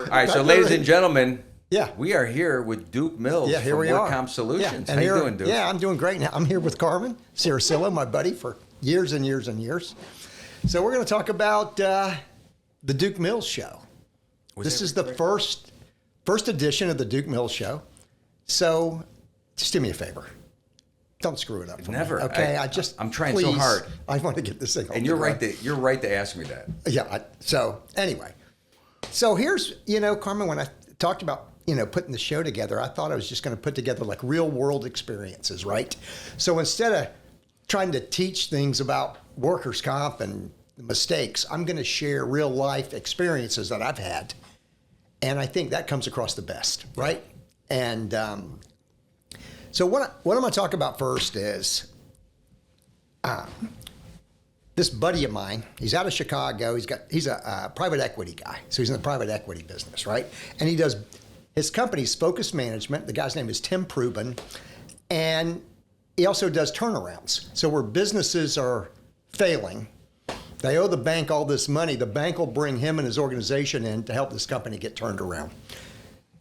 right, so ladies and gentlemen, yeah, we are here with Duke Mills here from we are. WorkComp Solutions. Yeah, How you doing, Duke? Yeah, I'm doing great now. I'm here with Carmen Ciricello, my buddy for years and years and years. So we're going to talk about the Duke Mills Show. This is the first edition of the Duke Mills Show. So just do me a favor. Don't screw it up for Never. me. Okay, I'm trying so hard. I want to get this thing. And you're right to ask me that. Yeah. So anyway, so here's Carmen, when I talked about putting the show together, I thought I was just going to put together like real world experiences, right? So instead of trying to teach things about workers' comp and mistakes, I'm going to share real life experiences that I've had, and I think that comes across the best, right? And so what I'm going to talk about first is this buddy of mine. He's out of Chicago. He's a private equity guy, so he's in the private equity business, right? And his company's Focus Management. The guy's name is Tim Prubin, and he also does turnarounds. So where businesses are failing, they owe the bank all this money. The bank will bring him and his organization in to help this company get turned around.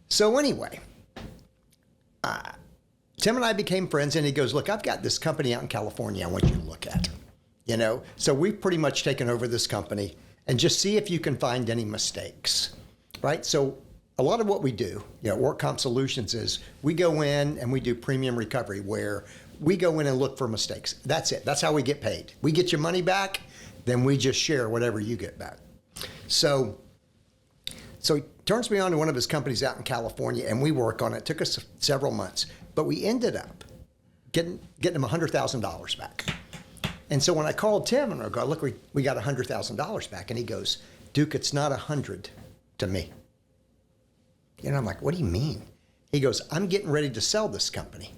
So anyway, Tim and I became friends, and he goes, look, I've got this company out in California I want you to look at. So we've pretty much taken over this company, and just see if you can find any mistakes, right? So a lot of what we do, WorkComp Solutions, is we go in and we do premium recovery, where we go in and look for mistakes. That's it. That's how we get paid. We get your money back, then we just share whatever you get back. So he turns me on to one of his companies out in California, and we work on it. It took us several months, but we ended up getting him $100,000 back. And so when I called Tim and I go, look, we got $100,000 back, and he goes, Duke, it's not 100 to me. I'm like, what do you mean? He goes, I'm getting ready to sell this company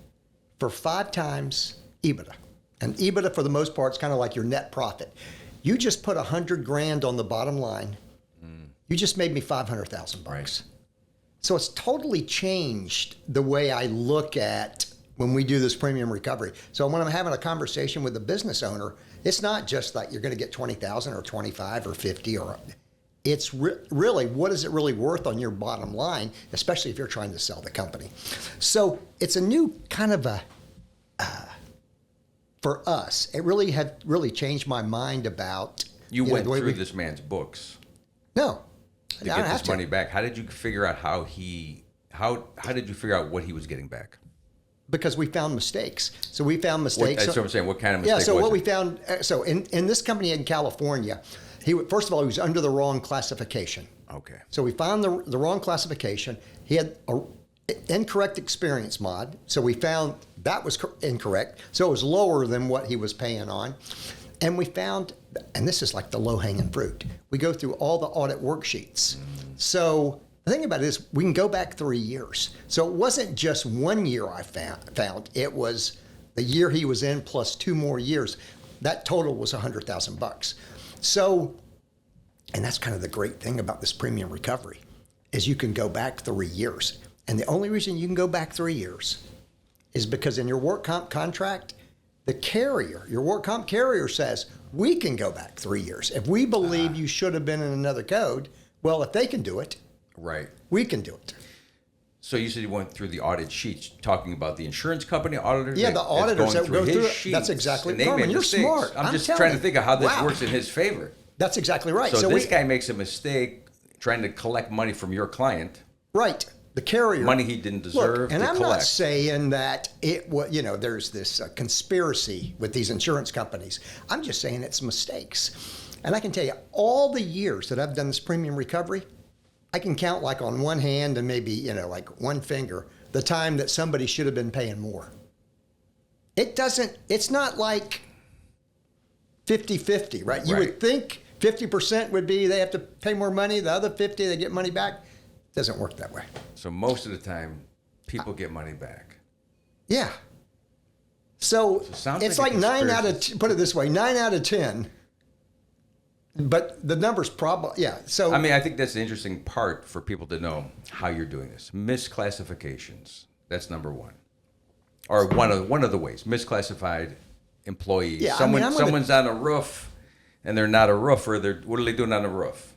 for 5 times EBITDA. And EBITDA, for the most part, is kind of like your net profit. You just put $100,000 on the bottom line. You just made me $500,000. Right. So it's totally changed the way I look at when we do this premium recovery. So when I'm having a conversation with a business owner, it's not just like you're going to get 20,000 or 25 or 50 or. It's really, what is it really worth on your bottom line, especially if you're trying to sell the company. So it's a new kind of for us, it really changed my mind about. You went through this man's books. No. To get this money back. How did you figure out how did you figure out what he was getting back? Because we found mistakes. So we found mistakes. That's what I'm saying. What kind of mistake? Yeah. So what we found. So in this company in California, first of all, he was under the wrong classification. Okay. So we found the wrong classification. He had an incorrect experience mod. So we found that was incorrect. So it was lower than what he was paying on. And we found, and this is like the low-hanging fruit, we go through all the audit worksheets. So the thing about it is we can go back 3 years. So it wasn't just 1 year I found. It was the year he was in plus 2 more years. That total was $100,000. So, and that's kind of the great thing about this premium recovery, is you can go back 3 years. And the only reason you can go back 3 years is because in your work comp contract, the carrier, your work comp carrier, says, we can go back 3 years. If we believe you should have been in another code, well, if they can do it, right, we can do it. So you said you went through the audit sheets, talking about the insurance company auditors. Yeah, the auditors that go through it. That's exactly right. Carmen, you're smart. I'm just trying to think of how this works in his favor. That's exactly right. So this guy makes a mistake trying to collect money from your client. Right. The carrier. Money he didn't deserve to and collect. I'm not saying that there's this conspiracy with these insurance companies. I'm just saying it's mistakes. And I can tell you, all the years that I've done this premium recovery, I can count like on one hand and maybe, like one finger, the time that somebody should have been paying more. It's not like 50-50, right? You would think 50% would be they have to pay more money, the other 50 they get money back. Doesn't work that way. So most of the time, people get money back. Yeah. So it's like 9 out of, put it this way, 9 out of 10. But the number's probably, yeah. So I think that's the interesting part for people to know how you're doing this. Misclassifications. That's number one. Or one of the ways. Misclassified employees. Yeah, someone's on a roof and they're not a roofer. What are they doing on a roof?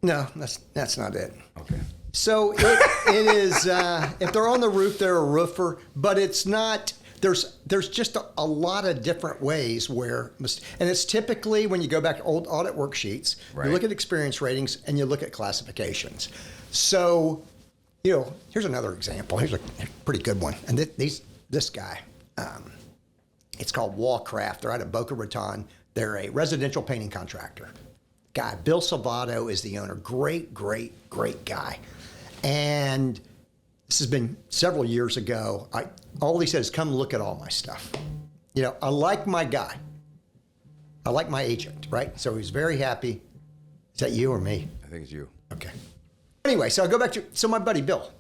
No, that's not it. Okay. So it is, if they're on the roof, they're a roofer, but it's not, there's just a lot of different ways where, and it's typically when you go back to old audit worksheets, Right. you look at experience ratings and you look at classifications. So, here's another example. Here's a pretty good one. And this guy, it's called Wallcraft. They're out of Boca Raton. They're a residential painting contractor. Guy, Bill Salvato is the owner. Great, great, great guy. And this has been several years ago. All he said is, come look at all my stuff. I like my guy. I like my agent, right? So he's very happy. Is that you or me? I think it's you. Okay. Anyway, so I go back to my buddy Bill.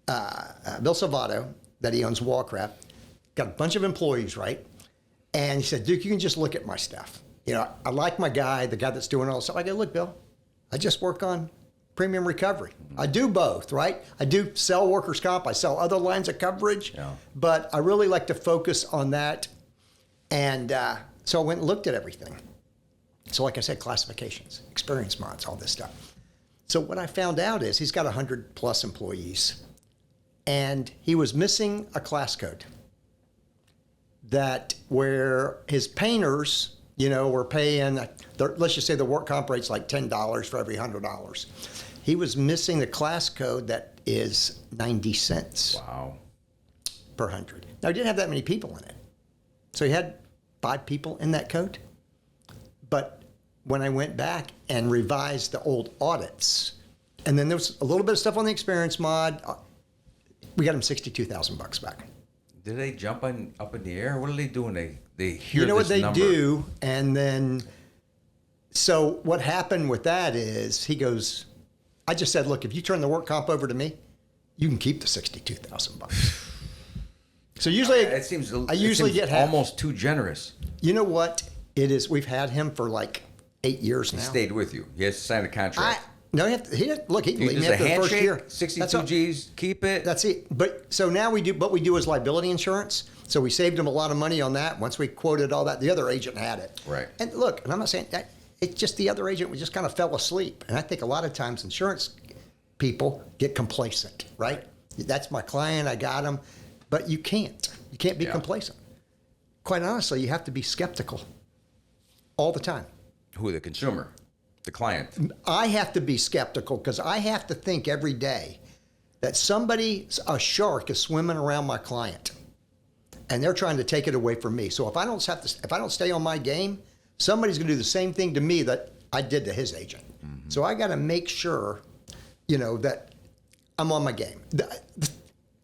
Bill Salvato, that he owns Wallcraft, got a bunch of employees, right? And he said, Duke, you can just look at my stuff. I like my guy, the guy that's doing all this stuff. I go, look, Bill, I just work on premium recovery. I do both, right? I do sell workers' comp. I sell other lines of coverage, but I really like to focus on that. And so I went and looked at everything. So like I said, classifications, experience mods, all this stuff. So what I found out is he's got 100 plus employees, and he was missing a class code that where his painters, were paying, let's just say the work comp rate's like $10 for every $100. He was missing the class code that is 90 cents Wow. per 100. Now, he didn't have that many people in it. So he had 5 people in that code. But when I went back and revised the old audits, and then there was a little bit of stuff on the experience mod, we got him $62,000 back. Did they jump up in the air? What are they doing? They hear You know what this they number. do, and then, so what happened with that is he goes, I just said, look, if you turn the work comp over to me, you can keep the $62,000. So usually, It seems I usually get half. almost too generous. You know what it is? We've had him for like 8 years now. He stayed with you. He has to sign a contract. No, look, he can He leave me just a after the first handshake, year. 62 G's, keep it. That's it. But so now what we do is liability insurance. So we saved him a lot of money on that. Once we quoted all that, the other agent had it. Right. And look, and I'm not saying that, it's just the other agent just kind of fell asleep. And I think a lot of times insurance people get complacent, right? That's my client, I got him. But you can't. You can't be complacent. Quite honestly, you have to be skeptical all the time. Who, the consumer? The client? I have to be skeptical because I have to think every day that a shark is swimming around my client and they're trying to take it away from me. So if I don't stay on my game, somebody's going to do the same thing to me that I did to his agent. Mm-hmm. So I got to make sure, that I'm on my game.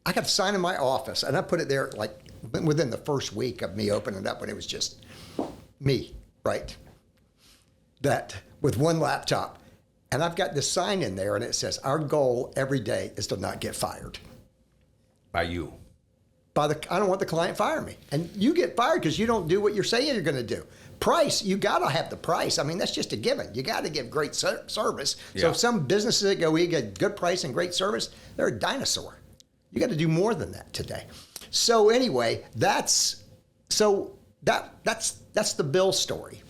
I got a sign in my office and I put it there like within the first week of me opening it up when it was just me, right? That with one laptop. And I've got this sign in there and it says, our goal every day is to not get fired. By you. I don't want the client to fire me. And you get fired because you don't do what you're saying you're going to do. Price, you got to have the price. I mean, that's just a given. You got to give great service. Yeah. So if some businesses that go, we get good price and great service, they're a dinosaur. You got to do more than that today. So anyway, that's the Bill story.